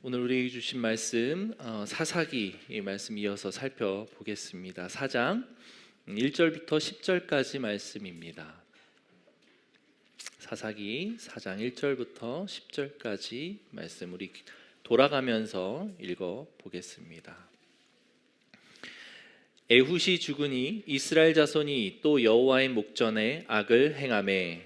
오늘 우리에게 주신 말씀 사사기 말씀 이어서 살펴보겠습니다. 4장 1절부터 10절까지 말씀입니다. 사사기 4장 1절부터 10절까지 말씀 우리 돌아가면서 읽어보겠습니다. 에훗이 죽으니 이스라엘 자손이 또 여호와의 목전에 악을 행하매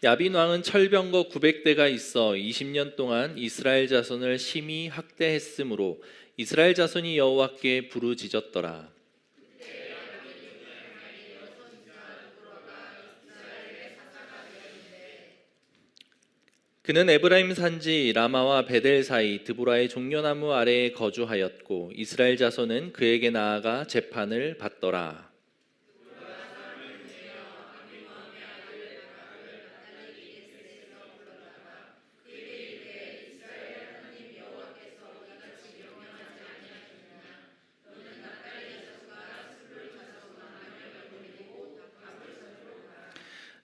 야빈 왕은 철병거 900대가 있어 20년 동안 이스라엘 자손을 심히 학대했으므로 이스라엘 자손이 여호와께 부르짖었더라. 그는 에브라임 산지 라마와 베델 사이 드보라의 종려나무 아래에 거주하였고 이스라엘 자손은 그에게 나아가 재판을 받더라.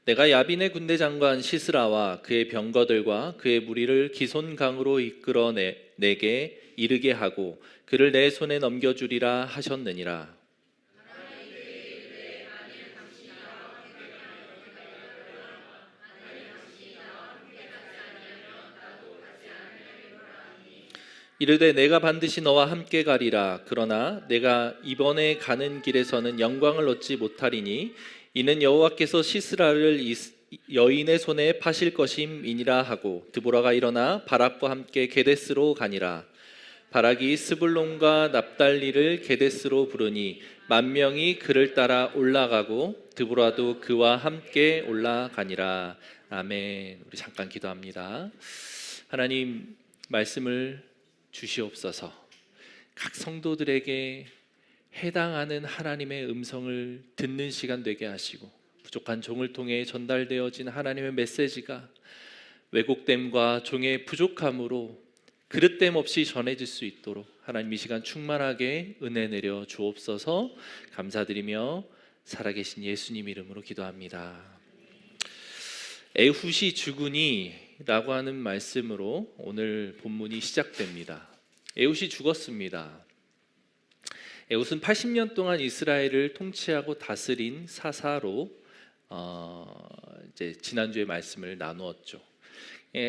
내가 야빈의 군대 장관 시스라와 그의 병거들과 그의 무리를 기손강으로 이끌어 내게 이르게 하고 그를 내 손에 넘겨주리라 하셨느니라. 이르되 내가 반드시 너와 함께 가리라. 그러나 내가 이번에 가는 길에서는 영광을 얻지 못하리니 이는 여호와께서 시스라를 여인의 손에 파실 것임이니라 하고 드보라가 일어나 바락과 함께 게데스로 가니라. 바락이 스불론과 납달리를 게데스로 부르니 10,000명이 그를 따라 올라가고 드보라도 그와 함께 올라가니라. 아멘. 우리 잠깐 기도합니다. 하나님 말씀을 주시옵소서. 각 성도들에게 해당하는 하나님의 음성을 듣는 시간 되게 하시고 부족한 종을 통해 전달되어진 하나님의 메시지가 왜곡됨과 종의 부족함으로 그릇됨 없이 전해질 수 있도록 하나님 이 시간 충만하게 은혜 내려 주옵소서. 감사드리며 살아계신 예수님 이름으로 기도합니다. 에훗이 죽으니 라고 하는 말씀으로 오늘 본문이 시작됩니다. 에훗이 죽었습니다. 에훗은 80년 동안 이스라엘을 통치하고 다스린 사사로 이제 지난주에 말씀을 나누었죠.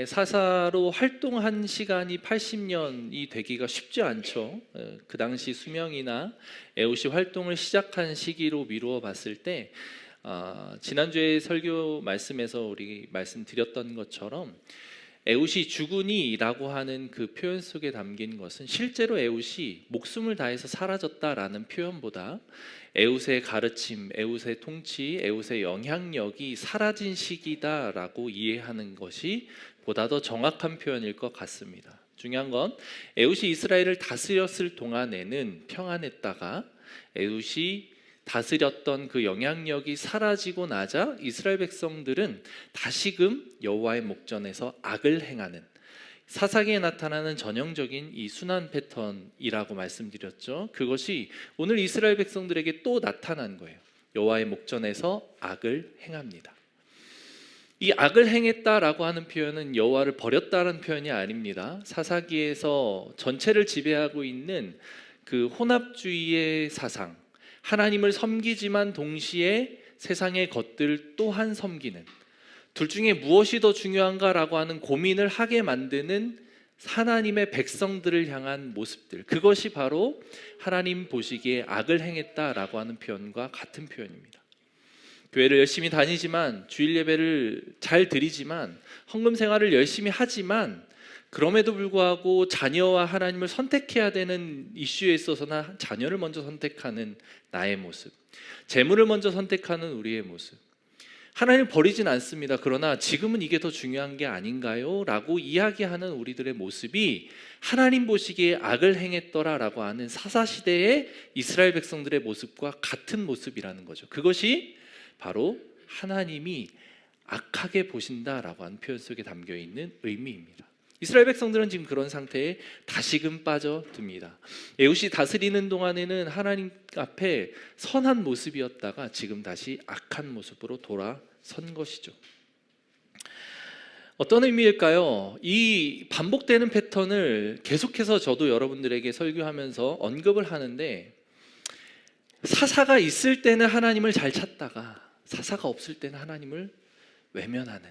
사사로 활동한 시간이 80년이 되기가 쉽지 않죠. 그 당시 수명이나 에훗이 활동을 시작한 시기로 미루어 봤을 때 지난주에 설교 말씀에서 우리 말씀드렸던 것처럼 에훗이 죽으니라고 하는 그 표현 속에 담긴 것은 실제로 에훗이 목숨을 다해서 사라졌다라는 표현보다 에훗의 가르침, 에훗의 통치, 에훗의 영향력이 사라진 시기다라고 이해하는 것이 보다 더 정확한 표현일 것 같습니다. 중요한 건 에훗이 이스라엘을 다스렸을 동안에는 평안했다가 에훗이 다스렸던 그 영향력이 사라지고 나자 이스라엘 백성들은 다시금 여호와의 목전에서 악을 행하는 사사기에 나타나는 전형적인 이 순환 패턴이라고 말씀드렸죠. 그것이 오늘 이스라엘 백성들에게 또 나타난 거예요. 여호와의 목전에서 악을 행합니다. 이 악을 행했다라고 하는 표현은 여호와를 버렸다는 표현이 아닙니다. 사사기에서 전체를 지배하고 있는 그 혼합주의의 사상, 하나님을 섬기지만 동시에 세상의 것들 또한 섬기는, 둘 중에 무엇이 더 중요한가라고 하는 고민을 하게 만드는 하나님의 백성들을 향한 모습들, 그것이 바로 하나님 보시기에 악을 행했다라고 하는 표현과 같은 표현입니다. 교회를 열심히 다니지만, 주일 예배를 잘 드리지만, 헌금 생활을 열심히 하지만 그럼에도 불구하고 자녀와 하나님을 선택해야 되는 이슈에 있어서는 자녀를 먼저 선택하는 나의 모습, 재물을 먼저 선택하는 우리의 모습, 하나님을 버리진 않습니다. 그러나 지금은 이게 더 중요한 게 아닌가요? 라고 이야기하는 우리들의 모습이 하나님 보시기에 악을 행했더라라고 하는 사사시대의 이스라엘 백성들의 모습과 같은 모습이라는 거죠. 그것이 바로 하나님이 악하게 보신다라고 하는 표현 속에 담겨있는 의미입니다. 이스라엘 백성들은 지금 그런 상태에 다시금 빠져듭니다. 에훗이 다스리는 동안에는 하나님 앞에 선한 모습이었다가 지금 다시 악한 모습으로 돌아선 것이죠. 어떤 의미일까요? 이 반복되는 패턴을 계속해서 저도 여러분들에게 설교하면서 언급을 하는데, 사사가 있을 때는 하나님을 잘 찾다가 사사가 없을 때는 하나님을 외면하는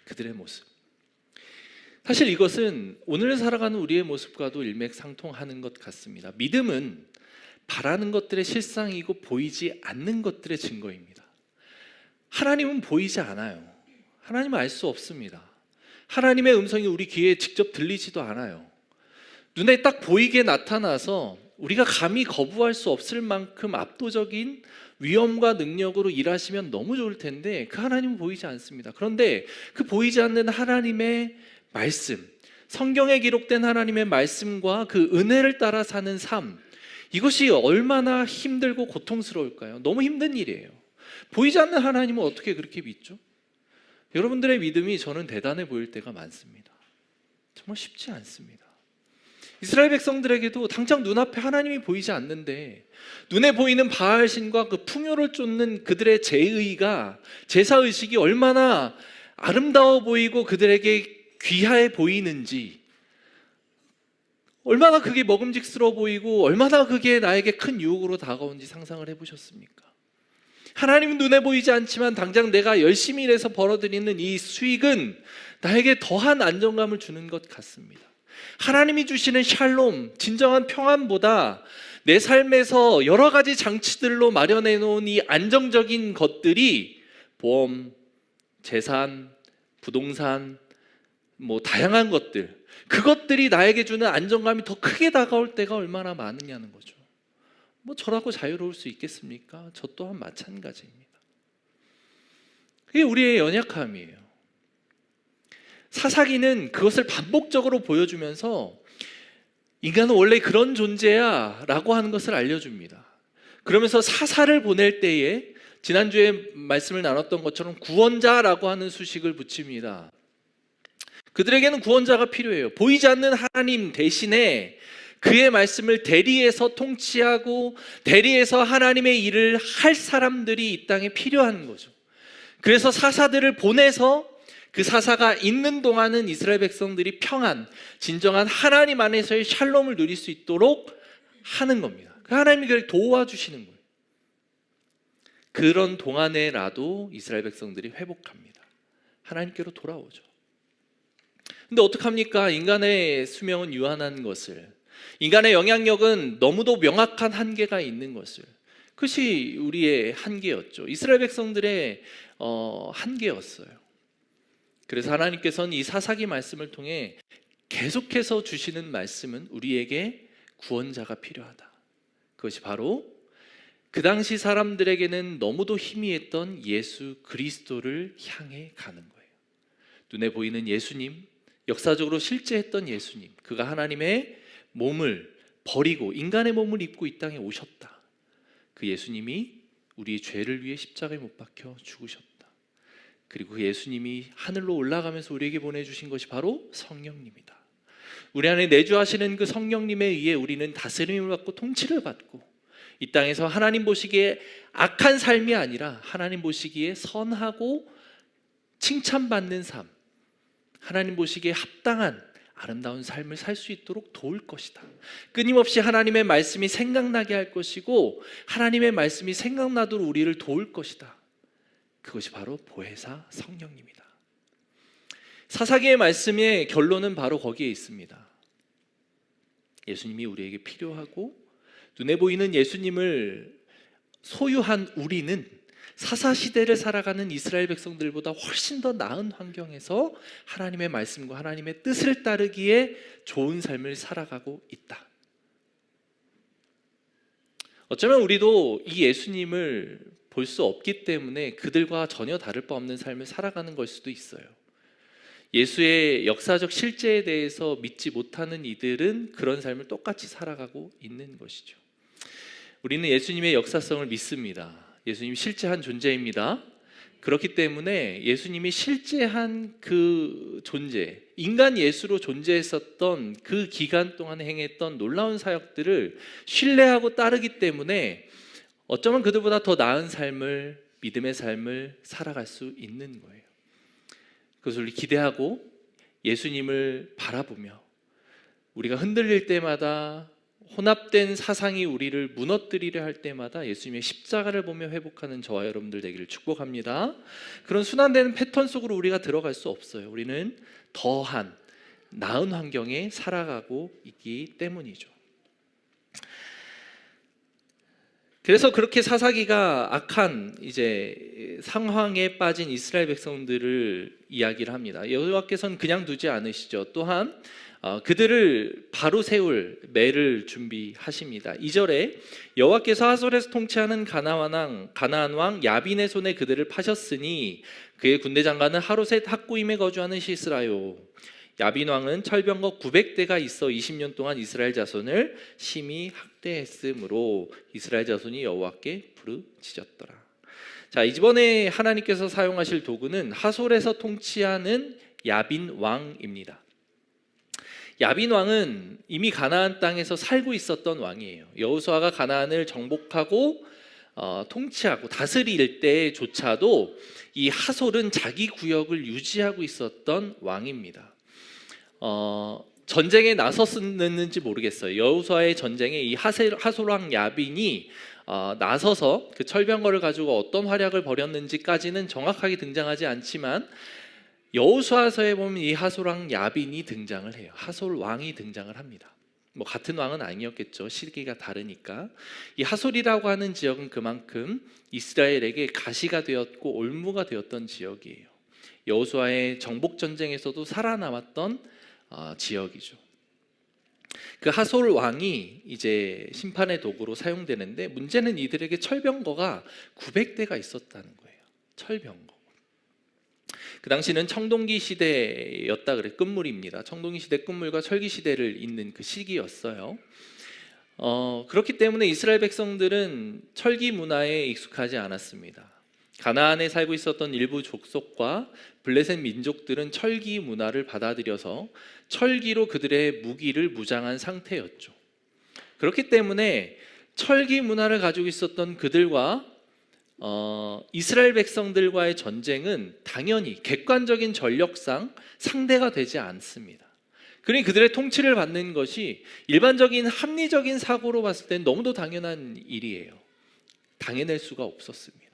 그들의 모습. 사실 이것은 오늘 살아가는 우리의 모습과도 일맥상통하는 것 같습니다. 믿음은 바라는 것들의 실상이고 보이지 않는 것들의 증거입니다. 하나님은 보이지 않아요. 하나님은 알 수 없습니다. 하나님의 음성이 우리 귀에 직접 들리지도 않아요. 눈에 딱 보이게 나타나서 우리가 감히 거부할 수 없을 만큼 압도적인 위엄과 능력으로 일하시면 너무 좋을 텐데 그 하나님은 보이지 않습니다. 그런데 그 보이지 않는 하나님의 말씀, 성경에 기록된 하나님의 말씀과 그 은혜를 따라 사는 삶, 이것이 얼마나 힘들고 고통스러울까요? 너무 힘든 일이에요. 보이지 않는 하나님은 어떻게 그렇게 믿죠? 여러분들의 믿음이 저는 대단해 보일 때가 많습니다. 정말 쉽지 않습니다. 이스라엘 백성들에게도 당장 눈앞에 하나님이 보이지 않는데 눈에 보이는 바알신과 그 풍요를 쫓는 그들의 제의가, 제사의식이 얼마나 아름다워 보이고 그들에게 귀하해 보이는지, 얼마나 그게 먹음직스러워 보이고 얼마나 그게 나에게 큰 유혹으로 다가온지 상상을 해보셨습니까? 하나님은 눈에 보이지 않지만 당장 내가 열심히 일해서 벌어들이는 이 수익은 나에게 더한 안정감을 주는 것 같습니다. 하나님이 주시는 샬롬, 진정한 평안보다 내 삶에서 여러 가지 장치들로 마련해 놓은 이 안정적인 것들이 보험, 재산, 부동산, 다양한 것들, 그것들이 나에게 주는 안정감이 더 크게 다가올 때가 얼마나 많으냐는 거죠. 저라고 자유로울 수 있겠습니까? 저 또한 마찬가지입니다. 그게 우리의 연약함이에요. 사사기는 그것을 반복적으로 보여주면서 인간은 원래 그런 존재야 라고 하는 것을 알려줍니다. 그러면서 사사를 보낼 때에 지난주에 말씀을 나눴던 것처럼 구원자라고 하는 수식을 붙입니다. 그들에게는 구원자가 필요해요. 보이지 않는 하나님 대신에 그의 말씀을 대리해서 통치하고 대리해서 하나님의 일을 할 사람들이 이 땅에 필요한 거죠. 그래서 사사들을 보내서 그 사사가 있는 동안은 이스라엘 백성들이 평안, 진정한 하나님 안에서의 샬롬을 누릴 수 있도록 하는 겁니다. 그 하나님이 그를 도와주시는 거예요. 그런 동안에라도 이스라엘 백성들이 회복합니다. 하나님께로 돌아오죠. 근데 어떡합니까? 인간의 수명은 유한한 것을, 인간의 영향력은 너무도 명확한 한계가 있는 것을, 그것이 우리의 한계였죠. 이스라엘 백성들의 한계였어요. 그래서 하나님께서는 이 사사기 말씀을 통해 계속해서 주시는 말씀은 우리에게 구원자가 필요하다. 그것이 바로 그 당시 사람들에게는 너무도 희미했던 예수 그리스도를 향해 가는 거예요. 눈에 보이는 예수님, 역사적으로 실제했던 예수님, 그가 하나님의 몸을 버리고 인간의 몸을 입고 이 땅에 오셨다. 그 예수님이 우리의 죄를 위해 십자가에 못 박혀 죽으셨다. 그리고 그 예수님이 하늘로 올라가면서 우리에게 보내주신 것이 바로 성령님이다. 우리 안에 내주하시는 그 성령님에 의해 우리는 다스림을 받고 통치를 받고 이 땅에서 하나님 보시기에 악한 삶이 아니라 하나님 보시기에 선하고 칭찬받는 삶, 하나님 보시기에 합당한 아름다운 삶을 살 수 있도록 도울 것이다. 끊임없이 하나님의 말씀이 생각나게 할 것이고 하나님의 말씀이 생각나도록 우리를 도울 것이다. 그것이 바로 보혜사 성령님이다. 사사기의 말씀의 결론은 바로 거기에 있습니다. 예수님이 우리에게 필요하고 눈에 보이는 예수님을 소유한 우리는 사사시대를 살아가는 이스라엘 백성들보다 훨씬 더 나은 환경에서 하나님의 말씀과 하나님의 뜻을 따르기에 좋은 삶을 살아가고 있다. 어쩌면 우리도 이 예수님을 볼 수 없기 때문에 그들과 전혀 다를 바 없는 삶을 살아가는 걸 수도 있어요. 예수의 역사적 실제에 대해서 믿지 못하는 이들은 그런 삶을 똑같이 살아가고 있는 것이죠. 우리는 예수님의 역사성을 믿습니다. 예수님 실제한 존재입니다. 그렇기 때문에 예수님이 실제한 그 존재, 인간 예수로 존재했었던 그 기간 동안 행했던 놀라운 사역들을 신뢰하고 따르기 때문에 어쩌면 그들보다 더 나은 삶을, 믿음의 삶을 살아갈 수 있는 거예요. 그것을 우리 기대하고 예수님을 바라보며 우리가 흔들릴 때마다, 혼합된 사상이 우리를 무너뜨리려 할 때마다 예수님의 십자가를 보며 회복하는 저와 여러분들 되기를 축복합니다. 그런 순환되는 패턴 속으로 우리가 들어갈 수 없어요. 우리는 더한 나은 환경에 살아가고 있기 때문이죠. 그래서 그렇게 사사기가 악한 이제 상황에 빠진 이스라엘 백성들을 이야기를 합니다. 여호와께서는 그냥 두지 않으시죠. 또한 그들을 바로 세울 매를 준비하십니다. 2절에 여호와께서 하솔에서 통치하는 가나안 왕 야빈의 손에 그들을 파셨으니 그의 군대 장관은 하롯의 학구임에 거주하는 시스라요. 야빈 왕은 철병거 900대가 있어 20년 동안 이스라엘 자손을 심히 학대했으므로 이스라엘 자손이 여호와께 부르짖었더라. 자, 이번에 하나님께서 사용하실 도구는 하솔에서 통치하는 야빈 왕입니다. 야빈 왕은 이미 가나안 땅에서 살고 있었던 왕이에요. 여호수아가 가나안을 정복하고 통치하고 다스릴 때조차도 이 하솔은 자기 구역을 유지하고 있었던 왕입니다. 전쟁에 나섰는지 모르겠어요. 여호수아의 전쟁에 이 하솔 왕 야빈이 나서서 그 철병거를 가지고 어떤 활약을 벌였는지까지는 정확하게 등장하지 않지만 여호수아서에 보면 이 하솔 왕 야빈이 등장을 해요. 하솔 왕이 등장을 합니다. 뭐 같은 왕은 아니었겠죠. 시기가 다르니까. 이 하솔이라고 하는 지역은 그만큼 이스라엘에게 가시가 되었고 올무가 되었던 지역이에요. 여호수아의 정복 전쟁에서도 살아남았던 지역이죠. 그 하솔 왕이 이제 심판의 도구로 사용되는데 문제는 이들에게 철병거가 900대가 있었다는 거예요. 철병거. 그 당시는 청동기 시대였다 그래. 끝물입니다. 청동기 시대 끝물과 철기 시대를 잇는 그 시기였어요. 그렇기 때문에 이스라엘 백성들은 철기 문화에 익숙하지 않았습니다. 가나안에 살고 있었던 일부 족속과 블레셋 민족들은 철기 문화를 받아들여서 철기로 그들의 무기를 무장한 상태였죠. 그렇기 때문에 철기 문화를 가지고 있었던 그들과 이스라엘 백성들과의 전쟁은 당연히 객관적인 전력상 상대가 되지 않습니다. 그러니 그들의 통치를 받는 것이 일반적인 합리적인 사고로 봤을 땐 너무도 당연한 일이에요. 당해낼 수가 없었습니다.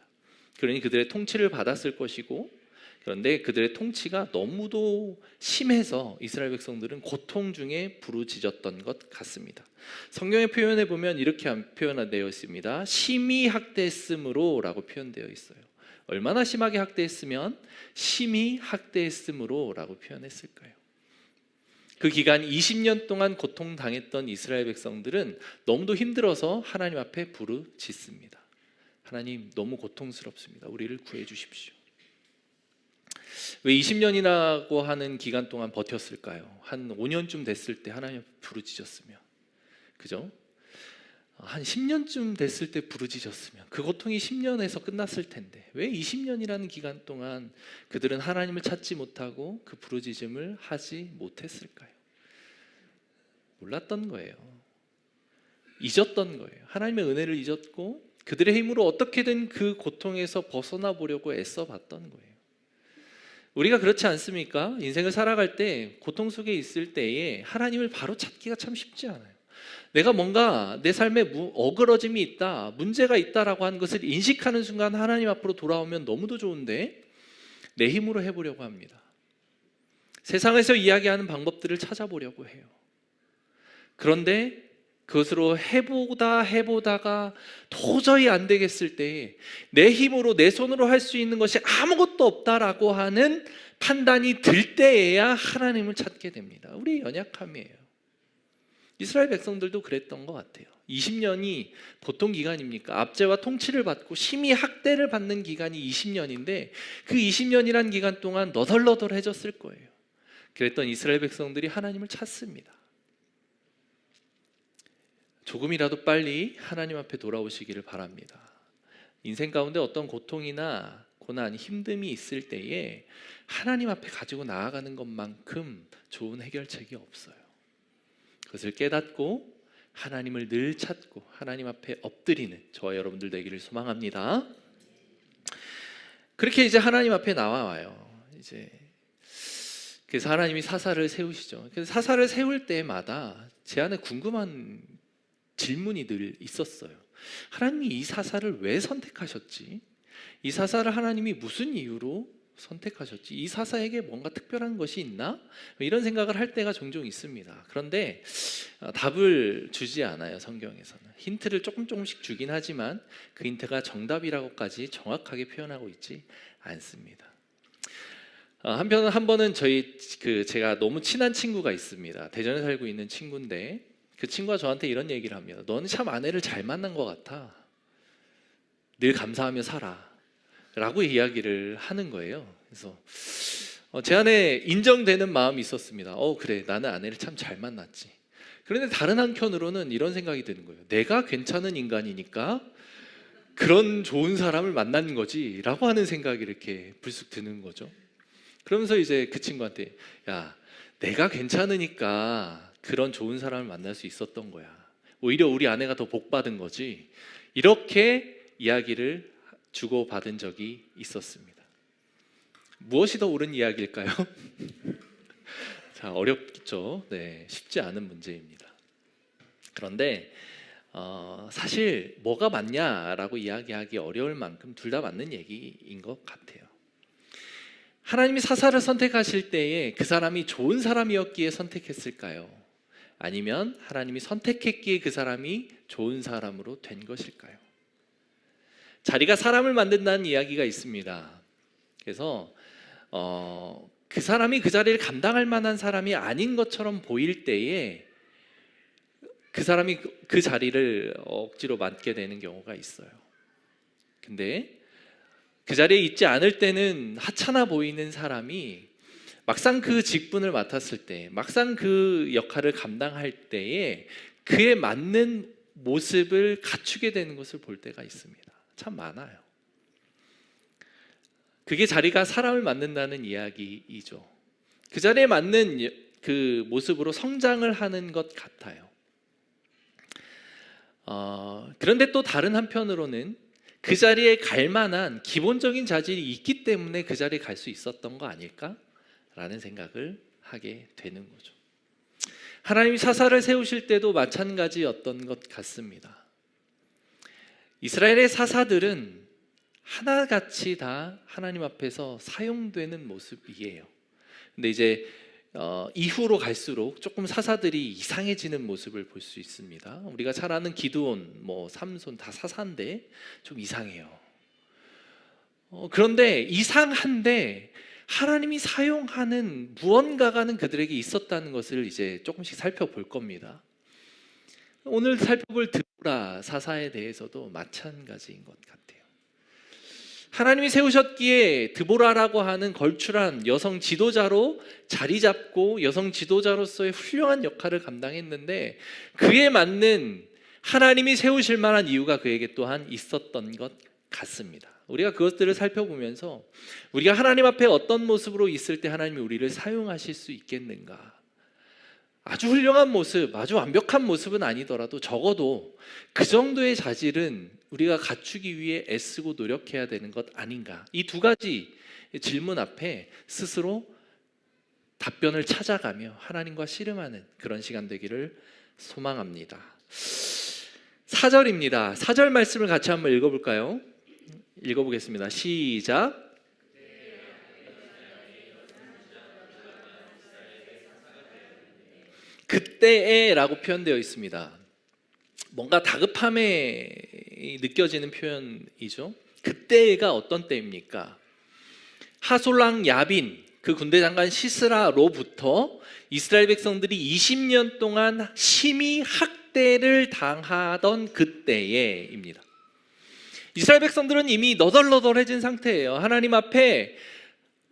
그러니 그들의 통치를 받았을 것이고, 그런데 그들의 통치가 너무도 심해서 이스라엘 백성들은 고통 중에 부르짖었던 것 같습니다. 성경의 표현에 보면 이렇게 표현되어 있습니다. 심히 학대했으므로 라고 표현되어 있어요. 얼마나 심하게 학대했으면 심히 학대했으므로 라고 표현했을까요? 그 기간 20년 동안 고통당했던 이스라엘 백성들은 너무도 힘들어서 하나님 앞에 부르짖습니다. 하나님, 너무 고통스럽습니다. 우리를 구해 주십시오. 왜 20년이라고 하는 기간 동안 버텼을까요? 한 5년쯤 됐을 때 하나님 앞에 부르짖었으면, 그죠? 한 10년쯤 됐을 때 부르짖었으면 그 고통이 10년에서 끝났을 텐데 왜 20년이라는 기간 동안 그들은 하나님을 찾지 못하고 그 부르짖음을 하지 못했을까요? 몰랐던 거예요. 잊었던 거예요. 하나님의 은혜를 잊었고 그들의 힘으로 어떻게든 그 고통에서 벗어나 보려고 애써 봤던 거예요. 우리가 그렇지 않습니까? 인생을 살아갈 때 고통 속에 있을 때에 하나님을 바로 찾기가 참 쉽지 않아요. 내가 뭔가 내 삶에 어그러짐이 있다, 문제가 있다라고 하는 것을 인식하는 순간 하나님 앞으로 돌아오면 너무도 좋은데 내 힘으로 해보려고 합니다. 세상에서 이야기하는 방법들을 찾아보려고 해요. 그런데 그것으로 해보다가 도저히 안 되겠을 때 내 힘으로 내 손으로 할 수 있는 것이 아무것도 없다라고 하는 판단이 들 때에야 하나님을 찾게 됩니다. 우리의 연약함이에요. 이스라엘 백성들도 그랬던 것 같아요. 20년이 보통 기간입니까? 압제와 통치를 받고 심히 학대를 받는 기간이 20년인데 그 20년이란 기간 동안 너덜너덜해졌을 거예요. 그랬던 이스라엘 백성들이 하나님을 찾습니다. 조금이라도 빨리 하나님 앞에 돌아오시기를 바랍니다. 인생 가운데 어떤 고통이나 고난, 힘듦이 있을 때에 하나님 앞에 가지고 나아가는 것만큼 좋은 해결책이 없어요. 그것을 깨닫고 하나님을 늘 찾고 하나님 앞에 엎드리는 저와 여러분들 되기를 소망합니다. 그렇게 이제 하나님 앞에 나와요. 이제 그래서 하나님이 사사를 세우시죠. 그래서 사사를 세울 때마다 제 안에 궁금한 질문이 늘 있었어요. 하나님이 이 사사를 왜 선택하셨지? 이 사사를 하나님이 무슨 이유로 선택하셨지? 이 사사에게 뭔가 특별한 것이 있나? 이런 생각을 할 때가 종종 있습니다. 그런데 답을 주지 않아요. 성경에서는 힌트를 조금씩 주긴 하지만 그 힌트가 정답이라고까지 정확하게 표현하고 있지 않습니다. 한편은 한 번은 제가 너무 친한 친구가 있습니다. 대전에 살고 있는 친구인데 그 친구가 저한테 이런 얘기를 합니다. 너는 참 아내를 잘 만난 것 같아. 늘 감사하며 살아 라고 이야기를 하는 거예요. 그래서 제 안에 인정되는 마음이 있었습니다. 그래, 나는 아내를 참 잘 만났지. 그런데 다른 한편으로는 이런 생각이 드는 거예요. 내가 괜찮은 인간이니까 그런 좋은 사람을 만난 거지 라고 하는 생각이 이렇게 불쑥 드는 거죠. 그러면서 이제 그 친구한테, 야, 내가 괜찮으니까 그런 좋은 사람을 만날 수 있었던 거야. 오히려 우리 아내가 더 복 받은 거지. 이렇게 이야기를 주고받은 적이 있었습니다. 무엇이 더 옳은 이야기일까요? 자, 어렵죠. 네, 쉽지 않은 문제입니다. 그런데 사실 뭐가 맞냐라고 이야기하기 어려울 만큼 둘 다 맞는 얘기인 것 같아요. 하나님이 사사를 선택하실 때에 그 사람이 좋은 사람이었기에 선택했을까요? 아니면 하나님이 선택했기에 그 사람이 좋은 사람으로 된 것일까요? 자리가 사람을 만든다는 이야기가 있습니다. 그래서 그 사람이 그 자리를 감당할 만한 사람이 아닌 것처럼 보일 때에 그 사람이 그 자리를 억지로 맡게 되는 경우가 있어요. 근데 그 자리에 있지 않을 때는 하찮아 보이는 사람이 막상 그 직분을 맡았을 때, 막상 그 역할을 감당할 때에 그에 맞는 모습을 갖추게 되는 것을 볼 때가 있습니다. 참 많아요. 그게 자리가 사람을 만든다는 이야기이죠. 그 자리에 맞는 그 모습으로 성장을 하는 것 같아요. 그런데 또 다른 한편으로는 그 자리에 갈 만한 기본적인 자질이 있기 때문에 그 자리에 갈 수 있었던 거 아닐까라는 생각을 하게 되는 거죠. 하나님이 사사를 세우실 때도 마찬가지였던 것 같습니다. 이스라엘의 사사들은 하나같이 다 하나님 앞에서 사용되는 모습이에요. 근데 이제 이후로 갈수록 조금 사사들이 이상해지는 모습을 볼 수 있습니다. 우리가 잘 아는 기드온, 삼손 다 사사인데 좀 이상해요. 그런데 이상한데 하나님이 사용하는 무언가가는 그들에게 있었다는 것을 이제 조금씩 살펴볼 겁니다. 오늘 살펴볼 드보라 사사에 대해서도 마찬가지인 것 같아요. 하나님이 세우셨기에 드보라라고 하는 걸출한 여성 지도자로 자리 잡고 여성 지도자로서의 훌륭한 역할을 감당했는데 그에 맞는 하나님이 세우실 만한 이유가 그에게 또한 있었던 것 같습니다. 우리가 그것들을 살펴보면서 우리가 하나님 앞에 어떤 모습으로 있을 때 하나님이 우리를 사용하실 수 있겠는가, 아주 훌륭한 모습, 아주 완벽한 모습은 아니더라도 적어도 그 정도의 자질은 우리가 갖추기 위해 애쓰고 노력해야 되는 것 아닌가. 이 두 가지 질문 앞에 스스로 답변을 찾아가며 하나님과 씨름하는 그런 시간 되기를 소망합니다. 4절입니다. 4절 말씀을 같이 한번 읽어볼까요? 읽어보겠습니다. 시작. 그때에라고 표현되어 있습니다. 뭔가 다급함에 느껴지는 표현이죠. 그때가 어떤 때입니까? 하솔랑 야빈 그 군대 장관 시스라로부터 이스라엘 백성들이 20년 동안 심히 학대를 당하던 그때에입니다. 이스라엘 백성들은 이미 너덜너덜해진 상태예요. 하나님 앞에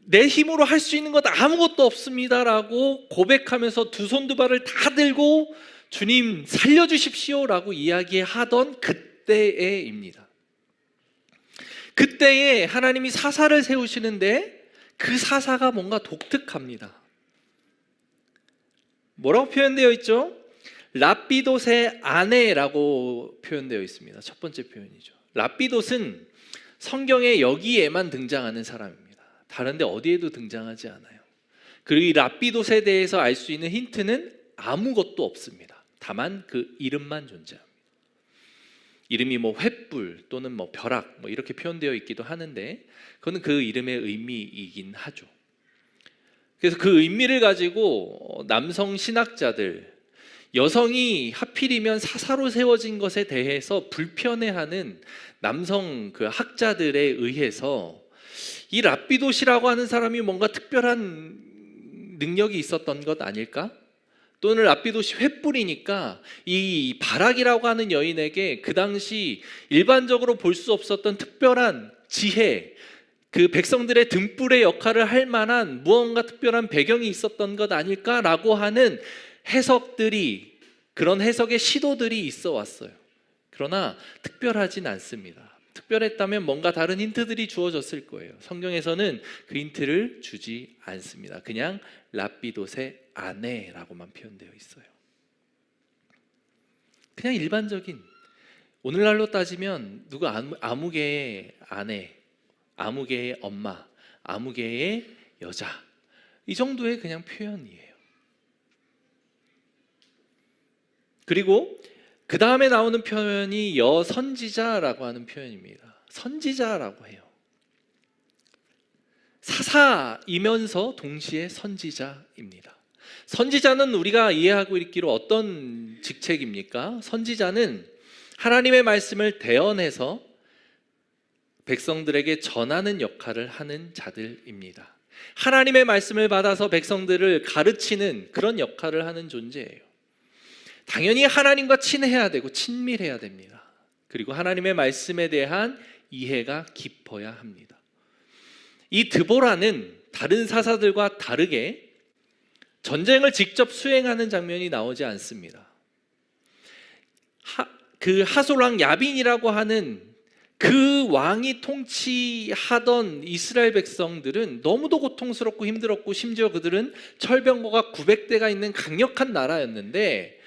내 힘으로 할 수 있는 것 아무것도 없습니다라고 고백하면서 두 손 두 발을 다 들고 주님 살려주십시오라고 이야기하던 그때에입니다. 그때에 하나님이 사사를 세우시는데 그 사사가 뭔가 독특합니다. 뭐라고 표현되어 있죠? 랍비돗의 아내라고 표현되어 있습니다. 첫 번째 표현이죠. 랍비돗은 성경에 여기에만 등장하는 사람입니다. 다른 데 어디에도 등장하지 않아요. 그리고 이 랍비돗에 대해서 알 수 있는 힌트는 아무것도 없습니다. 다만 그 이름만 존재합니다. 이름이 뭐 횃불 또는 뭐 벼락 뭐 이렇게 표현되어 있기도 하는데 그거는 그 이름의 의미이긴 하죠. 그래서 그 의미를 가지고 남성 신학자들, 여성이 하필이면 사사로 세워진 것에 대해서 불편해하는 남성 그 학자들에 의해서 이 랍비돗이라고 하는 사람이 뭔가 특별한 능력이 있었던 것 아닐까? 또는 랍비돗이 횃불이니까 이 바락이라고 하는 여인에게 그 당시 일반적으로 볼 수 없었던 특별한 지혜, 그 백성들의 등불의 역할을 할 만한 무언가 특별한 배경이 있었던 것 아닐까라고 하는 해석들이, 그런 해석의 시도들이 있어 왔어요. 그러나 특별하진 않습니다. 특별했다면 뭔가 다른 힌트들이 주어졌을 거예요. 성경에서는 그 힌트를 주지 않습니다. 그냥 랍비돗의 아내라고만 표현되어 있어요. 그냥 일반적인, 오늘날로 따지면 누구 아무개의 아내, 아무개의 엄마, 아무개의 여자, 이 정도의 그냥 표현이에요. 그리고 그 다음에 나오는 표현이 여선지자라고 하는 표현입니다. 선지자라고 해요. 사사이면서 동시에 선지자입니다. 선지자는 우리가 이해하고 있기로 어떤 직책입니까? 선지자는 하나님의 말씀을 대언해서 백성들에게 전하는 역할을 하는 자들입니다. 하나님의 말씀을 받아서 백성들을 가르치는 그런 역할을 하는 존재예요. 당연히 하나님과 친해야 되고 친밀해야 됩니다. 그리고 하나님의 말씀에 대한 이해가 깊어야 합니다. 이 드보라는 다른 사사들과 다르게 전쟁을 직접 수행하는 장면이 나오지 않습니다. 그 하솔왕 야빈이라고 하는 그 왕이 통치하던 이스라엘 백성들은 너무도 고통스럽고 힘들었고 심지어 그들은 철병거가 900대가 있는 강력한 나라였는데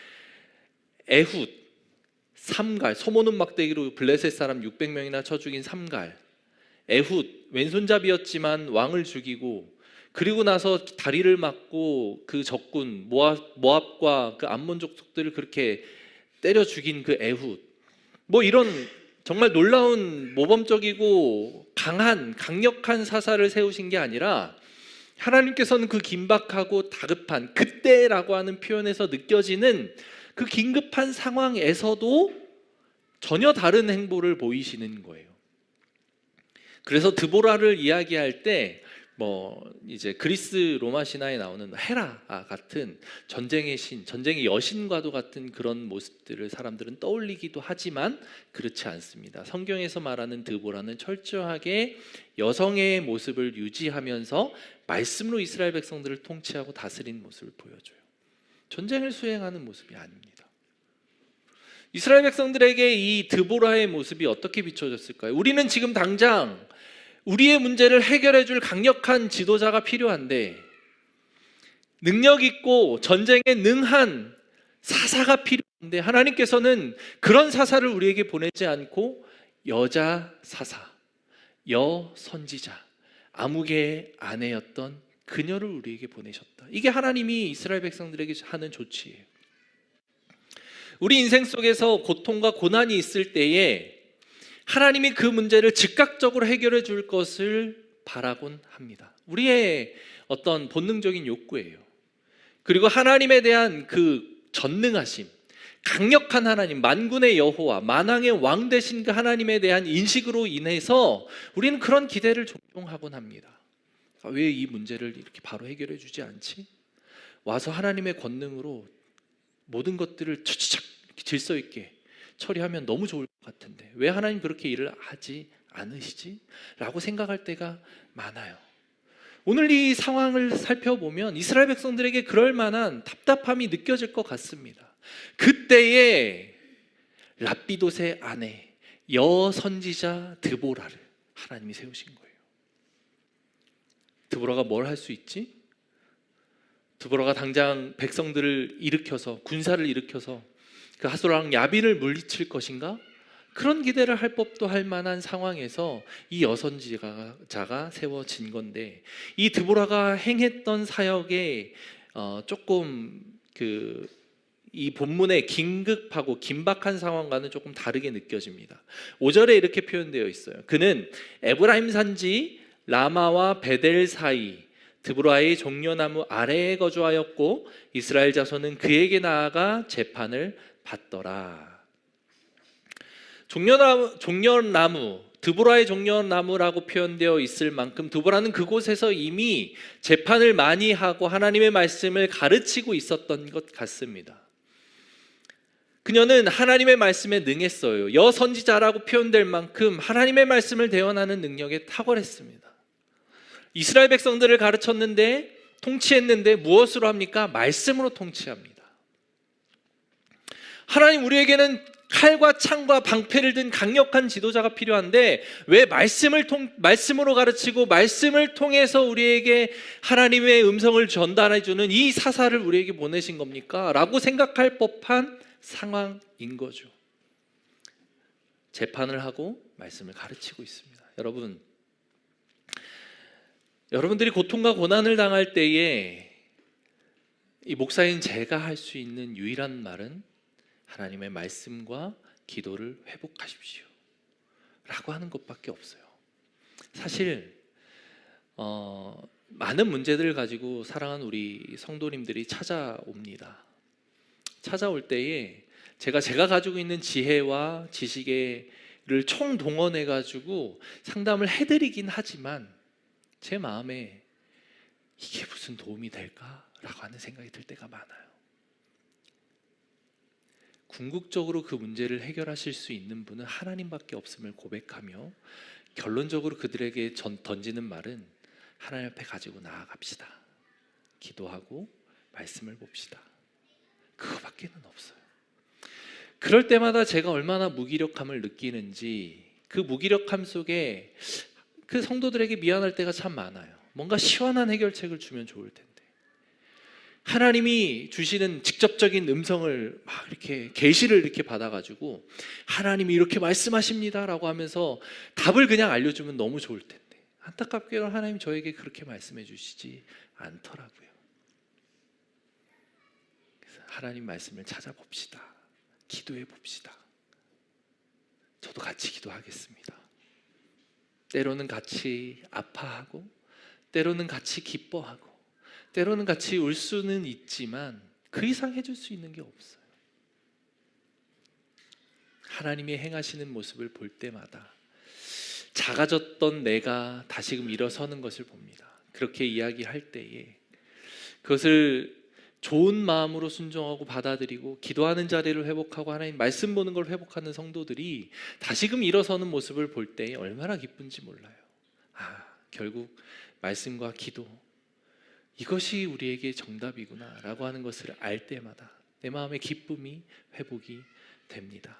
에훗, 삼갈, 소모는 막대기로 블레셋 사람 600명이나 쳐 죽인 삼갈, 에훗, 왼손잡이였지만 왕을 죽이고 그리고 나서 다리를 막고 그 적군 모압과 그 암몬 족속들을 그렇게 때려 죽인 그 에훗, 뭐 이런 정말 놀라운 모범적이고 강력한 사사를 세우신 게 아니라 하나님께서는 그 긴박하고 다급한 그때라고 하는 표현에서 느껴지는 그 긴급한 상황에서도 전혀 다른 행보를 보이시는 거예요. 그래서 드보라를 이야기할 때 이제 그리스 로마 신화에 나오는 헤라 같은 전쟁의 신, 전쟁의 여신과도 같은 그런 모습들을 사람들은 떠올리기도 하지만 그렇지 않습니다. 성경에서 말하는 드보라는 철저하게 여성의 모습을 유지하면서 말씀으로 이스라엘 백성들을 통치하고 다스리는 모습을 보여줘요. 전쟁을 수행하는 모습이 아닙니다. 이스라엘 백성들에게 이 드보라의 모습이 어떻게 비춰졌을까요? 우리는 지금 당장 우리의 문제를 해결해 줄 강력한 지도자가 필요한데, 능력 있고 전쟁에 능한 사사가 필요한데 하나님께서는 그런 사사를 우리에게 보내지 않고 여자 사사, 여선지자, 아무개의 아내였던 그녀를 우리에게 보내셨다. 이게 하나님이 이스라엘 백성들에게 하는 조치예요. 우리 인생 속에서 고통과 고난이 있을 때에 하나님이 그 문제를 즉각적으로 해결해 줄 것을 바라곤 합니다. 우리의 어떤 본능적인 욕구예요. 그리고 하나님에 대한 그 전능하심, 강력한 하나님, 만군의 여호와, 만왕의 왕 되신 그 하나님에 대한 인식으로 인해서 우리는 그런 기대를 종종 하곤 합니다. 왜 이 문제를 이렇게 바로 해결해 주지 않지? 와서 하나님의 권능으로 모든 것들을 차차착 질서 있게 처리하면 너무 좋을 것 같은데 왜 하나님 그렇게 일을 하지 않으시지? 라고 생각할 때가 많아요. 오늘 이 상황을 살펴보면 이스라엘 백성들에게 그럴 만한 답답함이 느껴질 것 같습니다. 그때에 랍비돗의 아내 여선지자 드보라를, 하나님이 세우신 거예요. 드보라가 뭘 할 수 있지? 드보라가 당장 백성들을 일으켜서, 군사를 일으켜서 그 하솔랑 야빈을 물리칠 것인가? 그런 기대를 할 법도 할 만한 상황에서 이 여선지자가 세워진 건데, 이 드보라가 행했던 사역에 조금 이 본문의 긴급하고 긴박한 상황과는 조금 다르게 느껴집니다. 5절에 이렇게 표현되어 있어요. 그는 에브라임 산지 라마와 베델 사이 드보라의 종려나무 아래에 거주하였고 이스라엘 자손은 그에게 나아가 재판을 받더라. 종려나무, 드보라의 종려나무라고 표현되어 있을 만큼 드보라는 그곳에서 이미 재판을 많이 하고 하나님의 말씀을 가르치고 있었던 것 같습니다. 그녀는 하나님의 말씀에 능했어요. 여선지자라고 표현될 만큼 하나님의 말씀을 대언하는 능력에 탁월했습니다. 이스라엘 백성들을 가르쳤는데, 통치했는데 무엇으로 합니까? 말씀으로 통치합니다. 하나님, 우리에게는 칼과 창과 방패를 든 강력한 지도자가 필요한데 왜 말씀으로 가르치고 말씀을 통해서 우리에게 하나님의 음성을 전달해주는 이 사사를 우리에게 보내신 겁니까? 라고 생각할 법한 상황인 거죠. 재판을 하고 말씀을 가르치고 있습니다. 여러분들이 고통과 고난을 당할 때에 이 목사인 제가 할 수 있는 유일한 말은 하나님의 말씀과 기도를 회복하십시오 라고 하는 것밖에 없어요. 사실 많은 문제들을 가지고 사랑하는 우리 성도님들이 찾아옵니다. 찾아올 때에 제가 가지고 있는 지혜와 지식을 총동원해 가지고 상담을 해드리긴 하지만 제 마음에 이게 무슨 도움이 될까라고 하는 생각이 들 때가 많아요. 궁극적으로 그 문제를 해결하실 수 있는 분은 하나님밖에 없음을 고백하며 결론적으로 그들에게 던지는 말은 하나님 앞에 가지고 나아갑시다. 기도하고 말씀을 봅시다. 그거밖에는 없어요. 그럴 때마다 제가 얼마나 무기력함을 느끼는지, 그 무기력함 속에 그 성도들에게 미안할 때가 참 많아요. 뭔가 시원한 해결책을 주면 좋을 텐데 하나님이 주시는 직접적인 음성을 막 이렇게 계시를 이렇게 받아가지고 하나님이 이렇게 말씀하십니다라고 하면서 답을 그냥 알려주면 너무 좋을 텐데 안타깝게도 하나님 저에게 그렇게 말씀해 주시지 않더라고요. 그래서 하나님 말씀을 찾아봅시다. 기도해 봅시다. 저도 같이 기도하겠습니다. 때로는 같이 아파하고 때로는 같이 기뻐하고 때로는 같이 울 수는 있지만 그 이상 해줄 수 있는 게 없어요. 하나님이 행하시는 모습을 볼 때마다 작아졌던 내가 다시금 일어서는 것을 봅니다. 그렇게 이야기할 때에 그것을 좋은 마음으로 순종하고 받아들이고 기도하는 자리를 회복하고 하나님 말씀 보는 걸 회복하는 성도들이 다시금 일어서는 모습을 볼 때 얼마나 기쁜지 몰라요. 결국 말씀과 기도, 이것이 우리에게 정답이구나 라고 하는 것을 알 때마다 내 마음의 기쁨이 회복이 됩니다.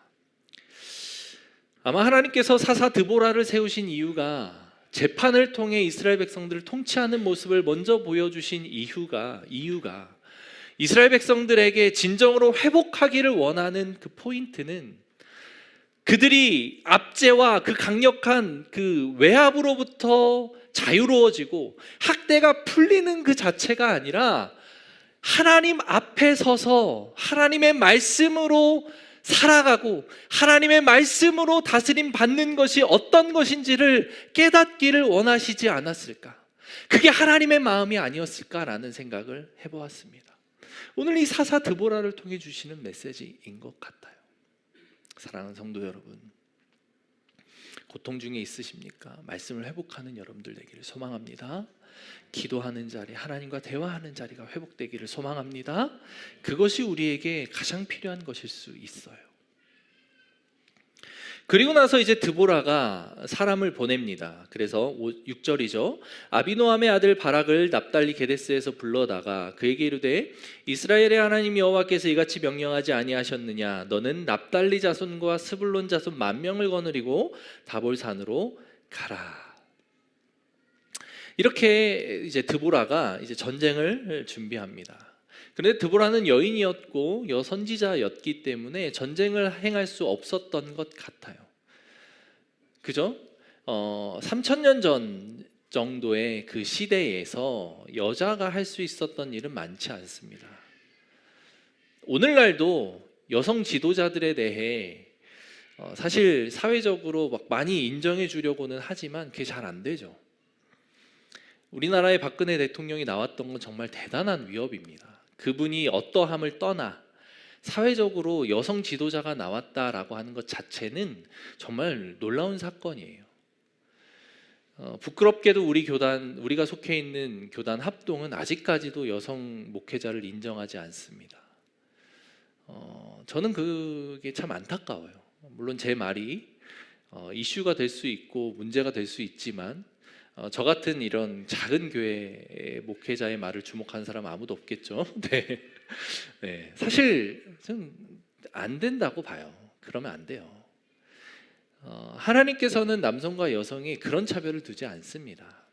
아마 하나님께서 사사 드보라를 세우신 이유가 재판을 통해 이스라엘 백성들을 통치하는 모습을 먼저 보여주신 이유가 이스라엘 백성들에게 진정으로 회복하기를 원하는 그 포인트는 그들이 압제와 그 강력한 그 외압으로부터 자유로워지고 학대가 풀리는 그 자체가 아니라 하나님 앞에 서서 하나님의 말씀으로 살아가고 하나님의 말씀으로 다스림 받는 것이 어떤 것인지를 깨닫기를 원하시지 않았을까? 그게 하나님의 마음이 아니었을까라는 생각을 해보았습니다. 오늘 이 사사 드보라를 통해 주시는 메시지인 것 같아요. 사랑하는 성도 여러분, 고통 중에 있으십니까? 말씀을 회복하는 여러분들 되기를 소망합니다. 기도하는 자리, 하나님과 대화하는 자리가 회복되기를 소망합니다. 그것이 우리에게 가장 필요한 것일 수 있어요. 그리고 나서 이제 드보라가 사람을 보냅니다. 그래서 6절이죠. 아비노함의 아들 바락을 납달리 게데스에서 불러다가 그에게 이르되 이스라엘의 하나님 여호와께서 이같이 명령하지 아니하셨느냐? 너는 납달리 자손과 스불론 자손 10,000명을 거느리고 다볼산으로 가라. 이렇게 이제 드보라가 이제 전쟁을 준비합니다. 그런데 드보라는 여인이었고 여선지자였기 때문에 전쟁을 행할 수 없었던 것 같아요. 그죠? 3000년 전 정도의 그 시대에서 여자가 할 수 있었던 일은 많지 않습니다. 오늘날도 여성 지도자들에 대해 사실 사회적으로 막 많이 인정해 주려고는 하지만 그게 잘 안 되죠. 우리나라의 박근혜 대통령이 나왔던 건 정말 대단한 위협입니다. 그분이 어떠함을 떠나 사회적으로 여성 지도자가 나왔다라고 하는 것 자체는 정말 놀라운 사건이에요. 부끄럽게도 우리가 속해 있는 교단 합동은 아직까지도 여성 목회자를 인정하지 않습니다. 저는 그게 참 안타까워요. 물론 제 말이 이슈가 될 수 있고 문제가 될 수 있지만 저 같은 이런 작은 교회 목회자의 말을 주목하는 사람 아무도 없겠죠. 네. 네. 사실 좀 안 된다고 봐요. 그러면 안 돼요. 하나님께서는 남성과 여성이 그런 차별을 두지 않습니다.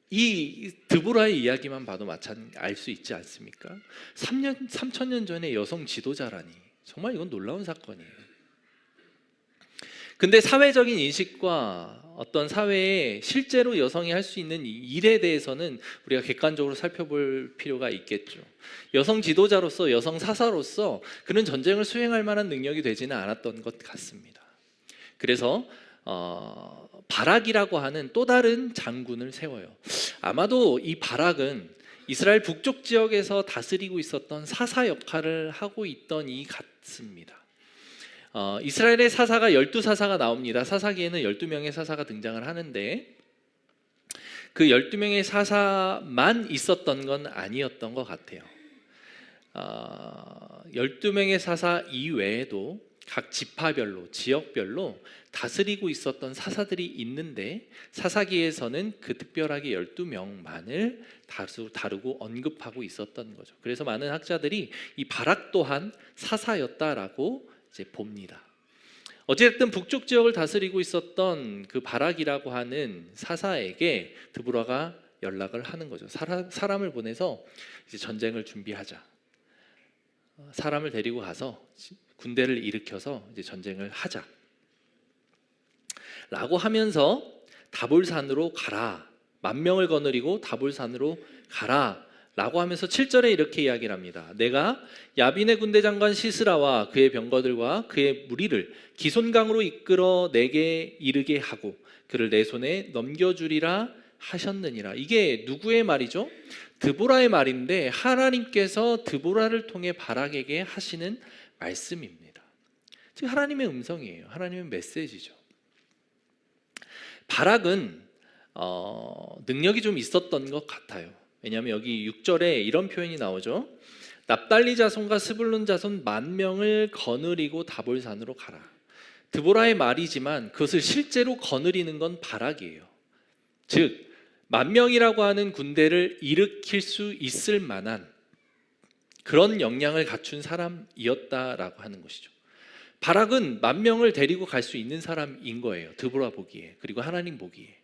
이 드보라의 이야기만 봐도 알 수 있지 않습니까? 3000년 전에 여성 지도자라니 정말 이건 놀라운 사건이에요. 근데 사회적인 인식과 어떤 사회에 실제로 여성이 할 수 있는 일에 대해서는 우리가 객관적으로 살펴볼 필요가 있겠죠. 여성 지도자로서, 여성 사사로서 그런 전쟁을 수행할 만한 능력이 되지는 않았던 것 같습니다. 그래서 바락이라고 하는 또 다른 장군을 세워요. 아마도 이 바락은 이스라엘 북쪽 지역에서 다스리고 있었던 사사 역할을 하고 있던 이 같습니다. 이스라엘의 사사가 12사사가 나옵니다. 사사기에는 12명의 사사가 등장을 하는데 그 12명의 사사만 있었던 건 아니었던 것 같아요. 12명의 사사 이외에도 각 지파별로, 지역별로 다스리고 있었던 사사들이 있는데 사사기에서는 그 특별하게 12명만을 다루고 언급하고 있었던 거죠. 그래서 많은 학자들이 이 바락 또한 사사였다라고 이제 봅니다. 어쨌든 북쪽 지역을 다스리고 있었던 그 바락이라고 하는 사사에게 드보라가 연락을 하는 거죠. 사람을 보내서 이제 전쟁을 준비하자. 사람을 데리고 가서 군대를 일으켜서 이제 전쟁을 하자. 라고 하면서 다볼산으로 가라. 10,000명을 거느리고 다볼산으로 가라. 라고 하면서 7절에 이렇게 이야기를 합니다. 내가 야빈의 군대 장관 시스라와 그의 병거들과 그의 무리를 기손강으로 이끌어 내게 이르게 하고 그를 내 손에 넘겨주리라 하셨느니라. 이게 누구의 말이죠? 드보라의 말인데 하나님께서 드보라를 통해 바락에게 하시는 말씀입니다. 즉 하나님의 음성이에요. 하나님의 메시지죠. 바락은 능력이 좀 있었던 것 같아요. 왜냐하면 여기 6절에 이런 표현이 나오죠. 납달리 자손과 스불룬 자손 10,000명을 거느리고 다볼산으로 가라. 드보라의 말이지만 그것을 실제로 거느리는 건 바락이에요. 즉 10,000명이라고 하는 군대를 일으킬 수 있을 만한 그런 역량을 갖춘 사람이었다라고 하는 것이죠. 바락은 10,000명을 데리고 갈 수 있는 사람인 거예요. 드보라 보기에, 그리고 하나님 보기에.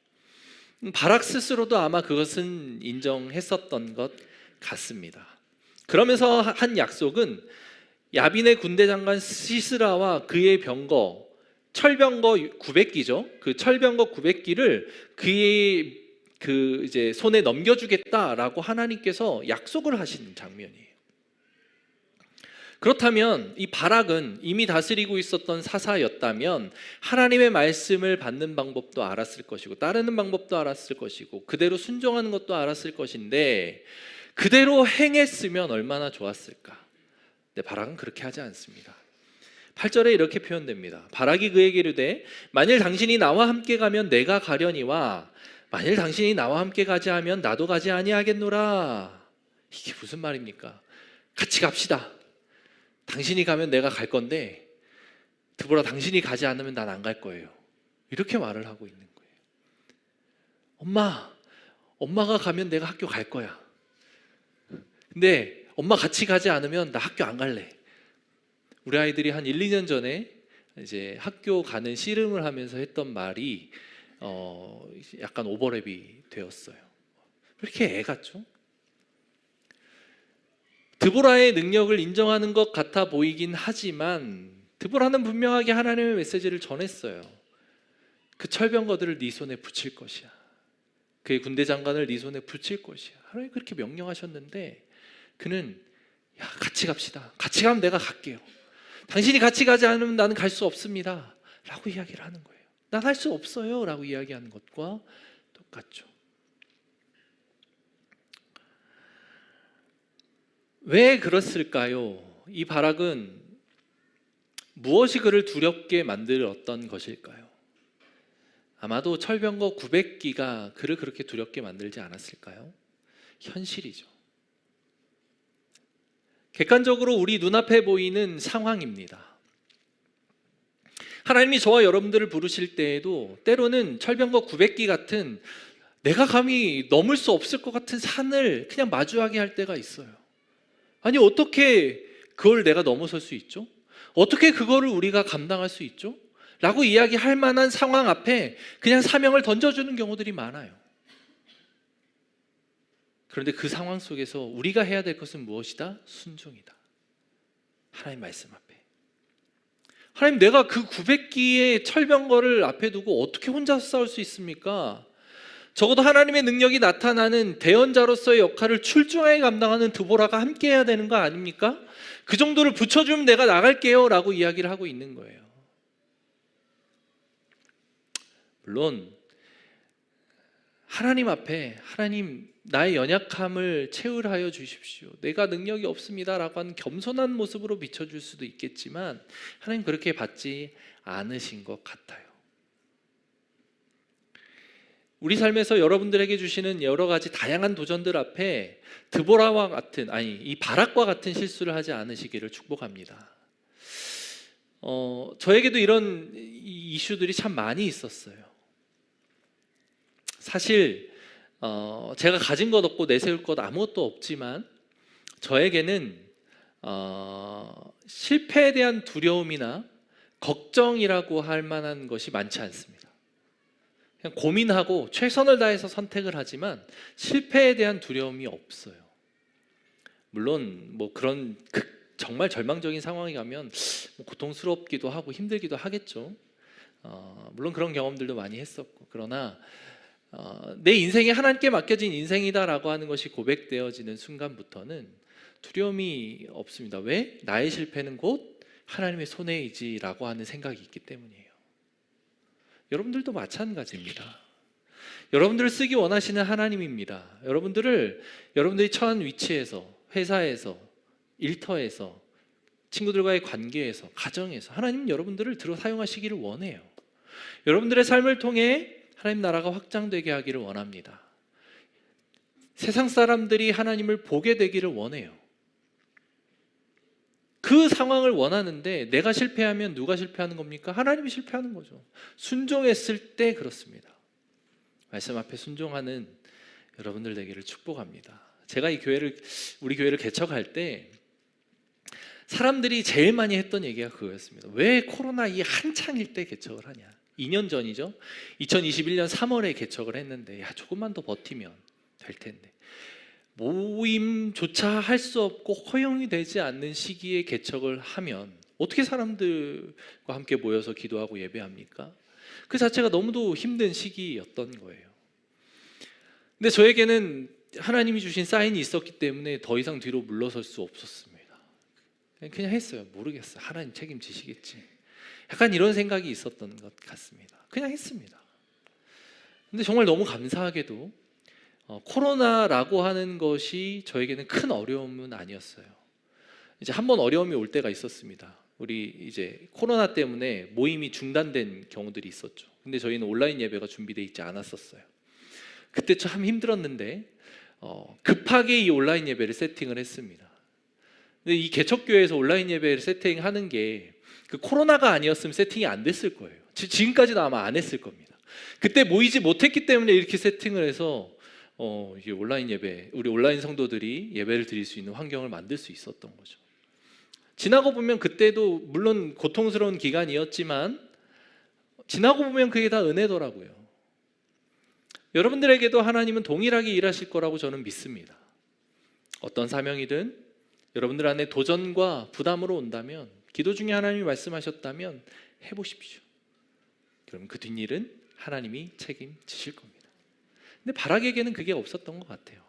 바락 스스로도 아마 그것은 인정했었던 것 같습니다. 그러면서 한 약속은 야빈의 군대 장관 시스라와 그의 병거, 철병거 900기죠. 그 철병거 900기를 그의 이제 손에 넘겨주겠다라고 하나님께서 약속을 하시는 장면이에요. 그렇다면 이 바락은 이미 다스리고 있었던 사사였다면 하나님의 말씀을 받는 방법도 알았을 것이고 따르는 방법도 알았을 것이고 그대로 순종하는 것도 알았을 것인데 그대로 행했으면 얼마나 좋았을까. 근데 바락은 그렇게 하지 않습니다. 8절에 이렇게 표현됩니다. 바락이 그에게 이르되 만일 당신이 나와 함께 가면 내가 가려니와 만일 당신이 나와 함께 가지 하면 나도 가지 아니하겠노라. 이게 무슨 말입니까? 같이 갑시다. 당신이 가면 내가 갈 건데 드보라 당신이 가지 않으면 난 안 갈 거예요. 이렇게 말을 하고 있는 거예요. 엄마가 가면 내가 학교 갈 거야. 근데 엄마 같이 가지 않으면 나 학교 안 갈래. 우리 아이들이 한 1, 2년 전에 이제 학교 가는 씨름을 하면서 했던 말이 약간 오버랩이 되었어요. 왜 이렇게 애 같죠? 드보라의 능력을 인정하는 것 같아 보이긴 하지만 드보라는 분명하게 하나님의 메시지를 전했어요. 그 철병거들을 네 손에 붙일 것이야. 그의 군대 장관을 네 손에 붙일 것이야. 하나님 그렇게 명령하셨는데 그는 야, 같이 갑시다. 같이 가면 내가 갈게요. 당신이 같이 가지 않으면 나는 갈 수 없습니다. 라고 이야기를 하는 거예요. 난 할 수 없어요. 라고 이야기하는 것과 똑같죠. 왜 그랬을까요? 이 바락은 무엇이 그를 두렵게 만들었던 것일까요? 아마도 철병거 900기가 그를 그렇게 두렵게 만들지 않았을까요? 현실이죠. 객관적으로 우리 눈앞에 보이는 상황입니다. 하나님이 저와 여러분들을 부르실 때에도 때로는 철병거 900기 같은 내가 감히 넘을 수 없을 것 같은 산을 그냥 마주하게 할 때가 있어요. 아니 어떻게 그걸 내가 넘어설 수 있죠? 어떻게 그거를 우리가 감당할 수 있죠? 라고 이야기할 만한 상황 앞에 그냥 사명을 던져주는 경우들이 많아요. 그런데 그 상황 속에서 우리가 해야 될 것은 무엇이다? 순종이다. 하나님 말씀 앞에. 하나님 내가 그 900기의 철병거를 앞에 두고 어떻게 혼자서 싸울 수 있습니까? 적어도 하나님의 능력이 나타나는 대언자로서의 역할을 출중하게 감당하는 드보라가 함께 해야 되는 거 아닙니까? 그 정도를 붙여주면 내가 나갈게요 라고 이야기를 하고 있는 거예요. 물론 하나님 앞에 하나님 나의 연약함을 채울하여 주십시오. 내가 능력이 없습니다 라고 하는 겸손한 모습으로 비춰줄 수도 있겠지만 하나님 그렇게 받지 않으신 것 같아요. 우리 삶에서 여러분들에게 주시는 여러 가지 다양한 도전들 앞에 드보라와 같은 이 바락과 같은 실수를 하지 않으시기를 축복합니다. 저에게도 이런 이슈들이 참 많이 있었어요. 사실 제가 가진 것 없고 내세울 것 아무것도 없지만 저에게는 실패에 대한 두려움이나 걱정이라고 할 만한 것이 많지 않습니다. 그냥 고민하고 최선을 다해서 선택을 하지만 실패에 대한 두려움이 없어요. 물론 뭐 그런 정말 절망적인 상황이 가면 고통스럽기도 하고 힘들기도 하겠죠. 물론 그런 경험들도 많이 했었고 그러나 내 인생이 하나님께 맡겨진 인생이다라고 하는 것이 고백되어지는 순간부터는 두려움이 없습니다. 왜? 나의 실패는 곧 하나님의 손해이지라고 하는 생각이 있기 때문이에요. 여러분들도 마찬가지입니다. 여러분들을 쓰기 원하시는 하나님입니다. 여러분들이 처한 위치에서, 회사에서, 일터에서, 친구들과의 관계에서, 가정에서 하나님은 여러분들을 들어 사용하시기를 원해요. 여러분들의 삶을 통해 하나님 나라가 확장되게 하기를 원합니다. 세상 사람들이 하나님을 보게 되기를 원해요. 그 상황을 원하는데 내가 실패하면 누가 실패하는 겁니까? 하나님이 실패하는 거죠. 순종했을 때 그렇습니다. 말씀 앞에 순종하는 여러분들 되기를 축복합니다. 제가 우리 교회를 개척할 때 사람들이 제일 많이 했던 얘기가 그거였습니다. 왜 코로나 이 한창일 때 개척을 하냐? 2년 전이죠. 2021년 3월에 개척을 했는데 조금만 더 버티면 될 텐데 모임조차 할 수 없고 허용이 되지 않는 시기에 개척을 하면 어떻게 사람들과 함께 모여서 기도하고 예배합니까? 그 자체가 너무도 힘든 시기였던 거예요. 근데 저에게는 하나님이 주신 사인이 있었기 때문에 더 이상 뒤로 물러설 수 없었습니다. 그냥 했어요. 모르겠어요. 하나님 책임지시겠지. 약간 이런 생각이 있었던 것 같습니다. 그냥 했습니다. 근데 정말 너무 감사하게도 코로나라고 하는 것이 저에게는 큰 어려움은 아니었어요. 이제 한번 어려움이 올 때가 있었습니다. 우리 이제 코로나 때문에 모임이 중단된 경우들이 있었죠. 근데 저희는 온라인 예배가 준비되어 있지 않았었어요. 그때 참 힘들었는데 급하게 이 온라인 예배를 세팅을 했습니다. 근데 이 개척교회에서 온라인 예배를 세팅하는 게 그 코로나가 아니었으면 세팅이 안 됐을 거예요. 지금까지도 아마 안 했을 겁니다. 그때 모이지 못했기 때문에 이렇게 세팅을 해서 이게 온라인 예배, 우리 온라인 성도들이 예배를 드릴 수 있는 환경을 만들 수 있었던 거죠. 지나고 보면 그때도 물론 고통스러운 기간이었지만 지나고 보면 그게 다 은혜더라고요. 여러분들에게도 하나님은 동일하게 일하실 거라고 저는 믿습니다. 어떤 사명이든 여러분들 안에 도전과 부담으로 온다면, 기도 중에 하나님이 말씀하셨다면 해보십시오. 그럼 그 뒷일은 하나님이 책임지실 겁니다. 근데 바락에게는 그게 없었던 것 같아요.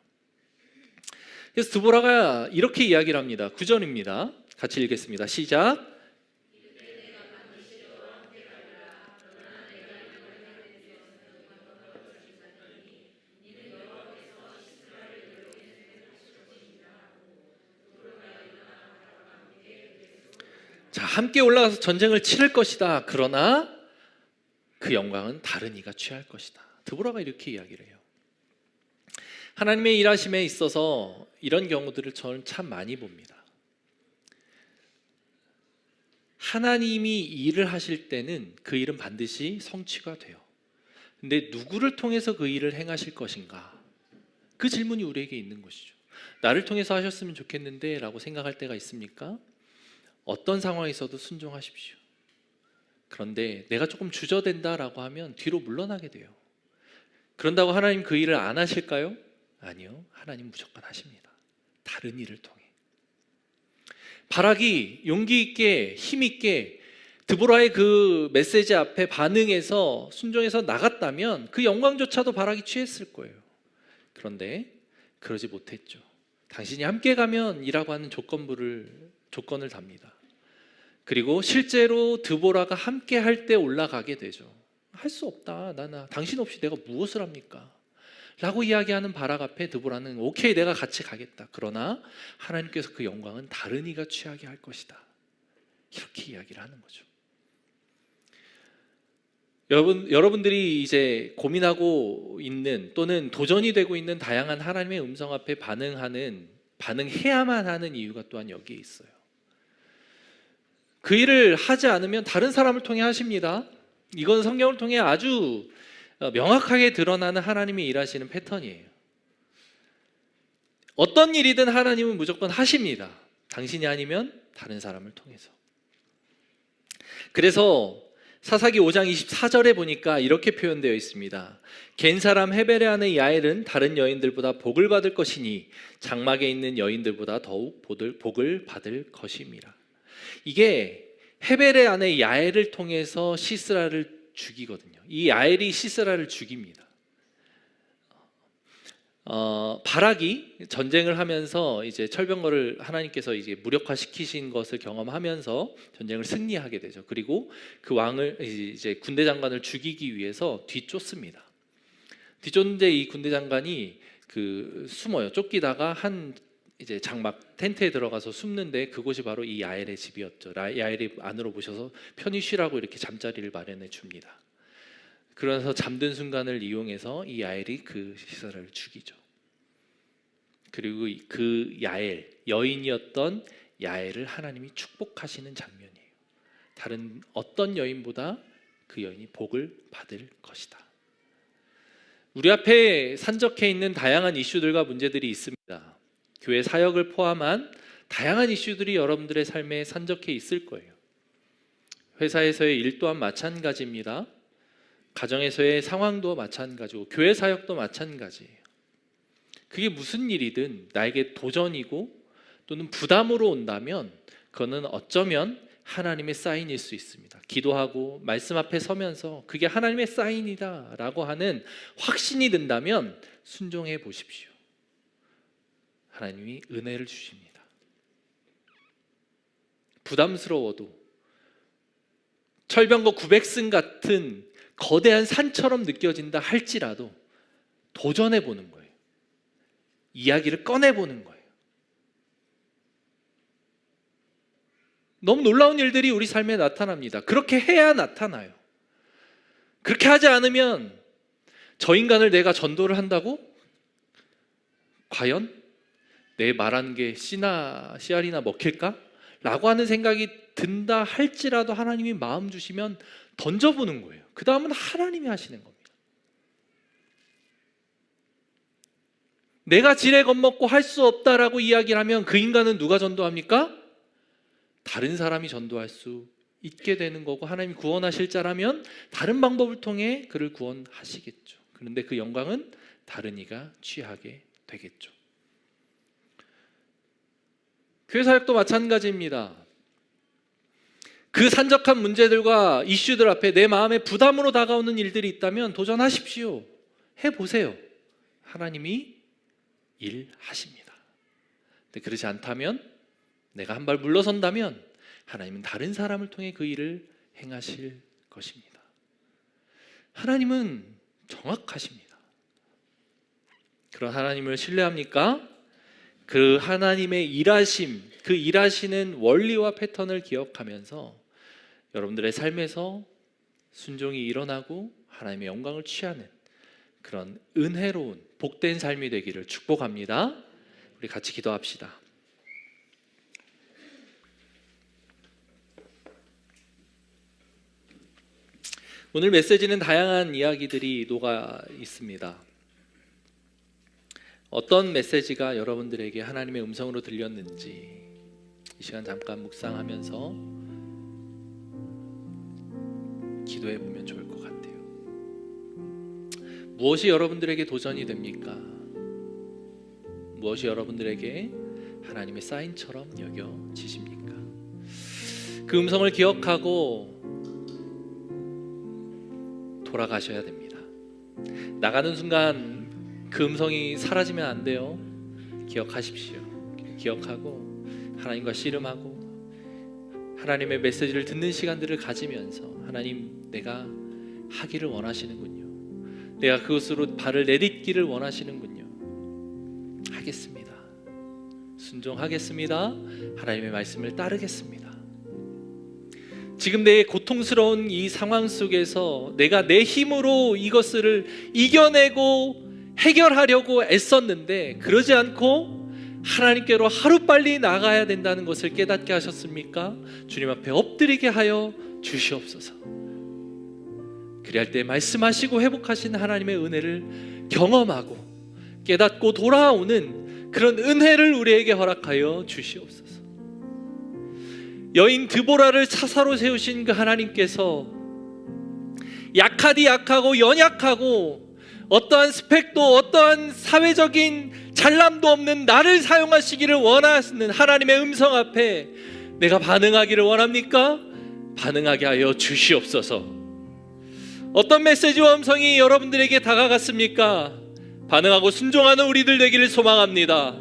그래서 드보라가 이렇게 이야기를 합니다. 9절입니다. 같이 읽겠습니다. 시작. 자, 함께 올라가서 전쟁을 치를 것이다. 그러나 그 영광은 다른 이가 취할 것이다. 드보라가 이렇게 이야기를 해요. 하나님의 일하심에 있어서 이런 경우들을 저는 참 많이 봅니다. 하나님이 일을 하실 때는 그 일은 반드시 성취가 돼요. 근데 누구를 통해서 그 일을 행하실 것인가? 그 질문이 우리에게 있는 것이죠. 나를 통해서 하셨으면 좋겠는데 라고 생각할 때가 있습니까? 어떤 상황에서도 순종하십시오. 그런데 내가 조금 주저된다라고 하면 뒤로 물러나게 돼요. 그런다고 하나님 그 일을 안 하실까요? 아니요. 하나님 무조건 하십니다. 다른 일을 통해. 바락이 용기 있게 힘 있게 드보라의 그 메시지 앞에 반응해서 순종해서 나갔다면 그 영광조차도 바락이 취했을 거예요. 그런데 그러지 못했죠. 당신이 함께 가면 이라고 하는 조건을 답니다. 그리고 실제로 드보라가 함께 할 때 올라가게 되죠. 할 수 없다. 당신 없이 내가 무엇을 합니까? 라고 이야기하는 바락 앞에 드보라는 오케이, 내가 같이 가겠다. 그러나 하나님께서 그 영광은 다른 이가 취하게 할 것이다. 이렇게 이야기를 하는 거죠. 여러분들이 이제 고민하고 있는 또는 도전이 되고 있는 다양한 하나님의 음성 앞에 반응해야만 하는 이유가 또한 여기에 있어요. 그 일을 하지 않으면 다른 사람을 통해 하십니다. 이건 성경을 통해 아주 명확하게 드러나는 하나님이 일하시는 패턴이에요. 어떤 일이든 하나님은 무조건 하십니다. 당신이 아니면 다른 사람을 통해서. 그래서 사사기 5장 24절에 보니까 이렇게 표현되어 있습니다. 갠 사람 헤벨의 아내 야엘은 다른 여인들보다 복을 받을 것이니 장막에 있는 여인들보다 더욱 복을 받을 것임이라. 이게 헤벨의 아내 야엘을 통해서 시스라를 죽이거든요. 이 야엘이 시스라를 죽입니다. 바락이 전쟁을 하면서 이제 철병거를 하나님께서 이제 무력화시키신 것을 경험하면서 전쟁을 승리하게 되죠. 그리고 그 왕을 이제 군대 장관을 죽이기 위해서 뒤쫓습니다. 뒤쫓는데 이 군대 장관이 숨어요. 쫓기다가 이제 장막 텐트에 들어가서 숨는데 그곳이 바로 이 야엘의 집이었죠. 야엘이 안으로 모셔서 편히 쉬라고 이렇게 잠자리를 마련해 줍니다. 그래서 잠든 순간을 이용해서 이 야엘이 그 시스라를 죽이죠. 그리고 그 야엘, 여인이었던 야엘을 하나님이 축복하시는 장면이에요. 다른 어떤 여인보다 그 여인이 복을 받을 것이다. 우리 앞에 산적해 있는 다양한 이슈들과 문제들이 있습니다. 교회 사역을 포함한 다양한 이슈들이 여러분들의 삶에 산적해 있을 거예요. 회사에서의 일 또한 마찬가지입니다. 가정에서의 상황도 마찬가지고 교회 사역도 마찬가지예요. 그게 무슨 일이든 나에게 도전이고 또는 부담으로 온다면 그거는 어쩌면 하나님의 사인일 수 있습니다. 기도하고 말씀 앞에 서면서 그게 하나님의 사인이다 라고 하는 확신이 든다면 순종해 보십시오. 하나님이 은혜를 주십니다. 부담스러워도 철병거 900승 같은 거대한 산처럼 느껴진다 할지라도 도전해 보는 거예요. 이야기를 꺼내 보는 거예요. 너무 놀라운 일들이 우리 삶에 나타납니다. 그렇게 해야 나타나요. 그렇게 하지 않으면 저 인간을 내가 전도를 한다고? 과연 내 말하는 게 씨알이나 먹힐까? 라고 하는 생각이 든다 할지라도 하나님이 마음 주시면 던져보는 거예요. 그 다음은 하나님이 하시는 겁니다. 내가 지레 겁먹고 할 수 없다라고 이야기를 하면 그 인간은 누가 전도합니까? 다른 사람이 전도할 수 있게 되는 거고, 하나님 구원하실 자라면 다른 방법을 통해 그를 구원하시겠죠. 그런데 그 영광은 다른 이가 취하게 되겠죠. 교회 사역도 마찬가지입니다. 그 산적한 문제들과 이슈들 앞에 내 마음에 부담으로 다가오는 일들이 있다면 도전하십시오. 해보세요. 하나님이 일하십니다. 근데 그렇지 않다면, 내가 한 발 물러선다면 하나님은 다른 사람을 통해 그 일을 행하실 것입니다. 하나님은 정확하십니다. 그런 하나님을 신뢰합니까? 그 하나님의 일하심, 그 일하시는 원리와 패턴을 기억하면서 여러분들의 삶에서 순종이 일어나고 하나님의 영광을 취하는 그런 은혜로운 복된 삶이 되기를 축복합니다. 우리 같이 기도합시다. 오늘 메시지는 다양한 이야기들이 녹아 있습니다. 어떤 메시지가 여러분들에게 하나님의 음성으로 들렸는지 이 시간 잠깐 묵상하면서 기도해 보면 좋을 것 같아요. 무엇이 여러분들에게 도전이 됩니까? 무엇이 여러분들에게 하나님의 사인처럼 여겨지십니까? 그 음성을 기억하고 돌아가셔야 됩니다. 나가는 순간 그 음성이 사라지면 안 돼요. 기억하십시오. 기억하고 하나님과 씨름하고 하나님의 메시지를 듣는 시간들을 가지면서, 하나님, 내가 하기를 원하시는군요. 내가 그것으로 발을 내딛기를 원하시는군요. 하겠습니다. 순종하겠습니다. 하나님의 말씀을 따르겠습니다. 지금 내 고통스러운 이 상황 속에서 내가 내 힘으로 이것을 이겨내고 해결하려고 애썼는데 그러지 않고 하나님께로 하루빨리 나가야 된다는 것을 깨닫게 하셨습니까? 주님 앞에 엎드리게 하여 주시옵소서. 그리할 때 말씀하시고 회복하신 하나님의 은혜를 경험하고 깨닫고 돌아오는 그런 은혜를 우리에게 허락하여 주시옵소서. 여인 드보라를 사사로 세우신 그 하나님께서 약하디 약하고 연약하고 어떠한 스펙도 어떠한 사회적인 잘남도 없는 나를 사용하시기를 원하시는 하나님의 음성 앞에 내가 반응하기를 원합니까? 반응하게 하여 주시옵소서. 어떤 메시지와 음성이 여러분들에게 다가갔습니까? 반응하고 순종하는 우리들 되기를 소망합니다.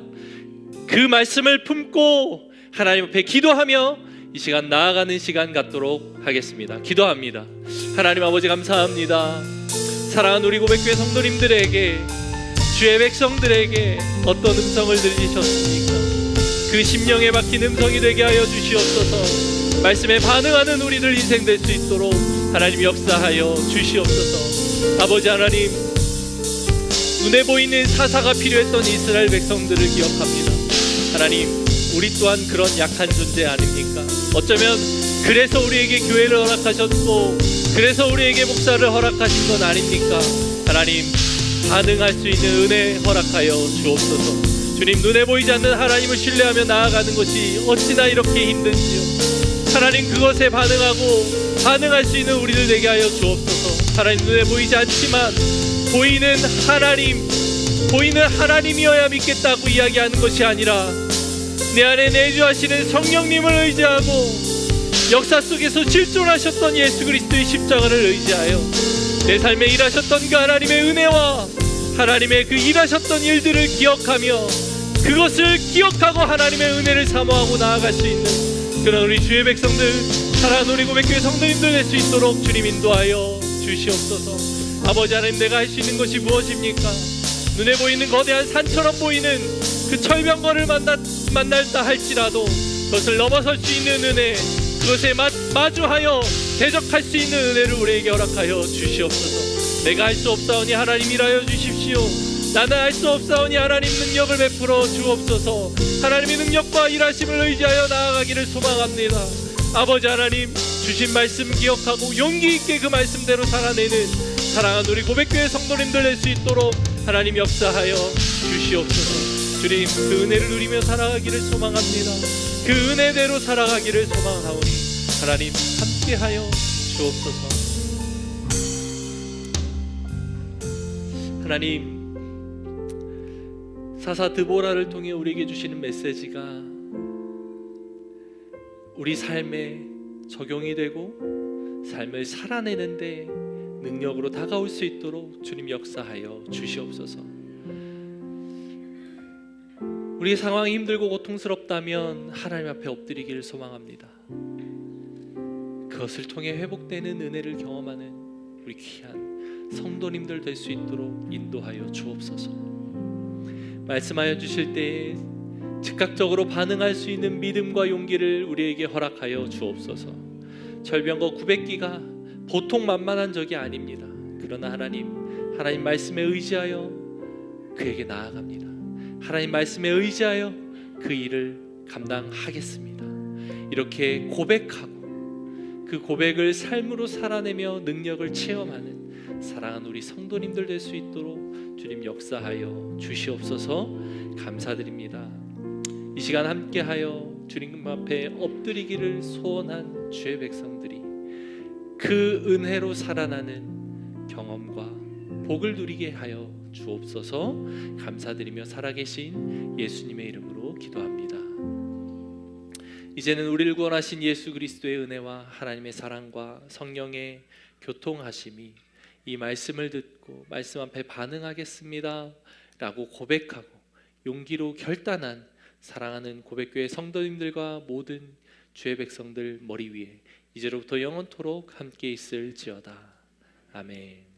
그 말씀을 품고 하나님 앞에 기도하며 이 시간 나아가는 시간 갖도록 하겠습니다. 기도합니다. 하나님 아버지, 감사합니다. 사랑하는 우리 고백교회 성도님들에게, 주의 백성들에게 어떤 음성을 들리셨습니까? 그 심령에 박힌 음성이 되게 하여 주시옵소서. 말씀에 반응하는 우리들 인생 될 수 있도록 하나님 역사하여 주시옵소서. 아버지 하나님, 눈에 보이는 사사가 필요했던 이스라엘 백성들을 기억합니다. 하나님, 우리 또한 그런 약한 존재 아닙니까? 어쩌면 그래서 우리에게 교회를 허락하셨고 그래서 우리에게 목사를 허락하신 건 아닙니까? 하나님, 반응할 수 있는 은혜 허락하여 주옵소서. 주님, 눈에 보이지 않는 하나님을 신뢰하며 나아가는 것이 어찌나 이렇게 힘든지요. 하나님, 그것에 반응할 수 있는 우리들 되게 하여 주옵소서. 하나님, 눈에 보이지 않지만 보이는 하나님이어야 믿겠다고 이야기하는 것이 아니라 내 안에 내주하시는 성령님을 의지하고 역사 속에서 실존하셨던 예수 그리스도의 십자가를 의지하여 내 삶에 일하셨던 그 하나님의 은혜와 하나님의 그 일하셨던 일들을 기억하며 그것을 기억하고 하나님의 은혜를 사모하고 나아갈 수 있는 그런 우리 주의 백성들, 사랑하는 우리 고백교회 성도님들 될 수 있도록 주님 인도하여 주시옵소서. 아버지 하나님, 내가 할 수 있는 것이 무엇입니까? 눈에 보이는 거대한 산처럼 보이는 그 철병거를 만날다 할지라도 그것을 넘어설 수 있는 은혜, 그것에 마주하여 대적할 수 있는 은혜를 우리에게 허락하여 주시옵소서. 내가 할 수 없사오니 하나님 일하여 주십시오. 나는 할 수 없사오니 하나님 능력을 베풀어 주옵소서. 하나님의 능력과 일하심을 의지하여 나아가기를 소망합니다. 아버지 하나님, 주신 말씀 기억하고 용기 있게 그 말씀대로 살아내는 사랑하는 우리 고백교회 성도님들 될 수 있도록 하나님 역사하여 주시옵소서. 주님, 그 은혜를 누리며 살아가기를 소망합니다. 그 은혜대로 살아가기를 소망하오니 하나님 함께하여 주옵소서. 하나님, 사사 드보라를 통해 우리에게 주시는 메시지가 우리 삶에 적용이 되고 삶을 살아내는데 능력으로 다가올 수 있도록 주님 역사하여 주시옵소서. 우리의 상황이 힘들고 고통스럽다면 하나님 앞에 엎드리기를 소망합니다. 그것을 통해 회복되는 은혜를 경험하는 우리 귀한 성도님들 될 수 있도록 인도하여 주옵소서. 말씀하여 주실 때에 즉각적으로 반응할 수 있는 믿음과 용기를 우리에게 허락하여 주옵소서. 절병과 구백기가 보통 만만한 적이 아닙니다. 그러나 하나님 말씀에 의지하여 그에게 나아갑니다. 하나님 말씀에 의지하여 그 일을 감당하겠습니다. 이렇게 고백하고 그 고백을 삶으로 살아내며 능력을 체험하는 사랑하는 우리 성도님들 될 수 있도록 주님 역사하여 주시옵소서. 감사드립니다. 이 시간 함께하여 주님 앞에 엎드리기를 소원한 주의 백성들이 그 은혜로 살아나는 경험과 복을 누리게 하여 주옵소서. 감사드리며 살아계신 예수님의 이름으로 기도합니다. 이제는 우리를 구원하신 예수 그리스도의 은혜와 하나님의 사랑과 성령의 교통하심이 이 말씀을 듣고 말씀 앞에 반응하겠습니다 라고 고백하고 용기로 결단한 사랑하는 고백교회 성도님들과 모든 주의 백성들 머리 위에 이제로부터 영원토록 함께 있을지어다. 아멘.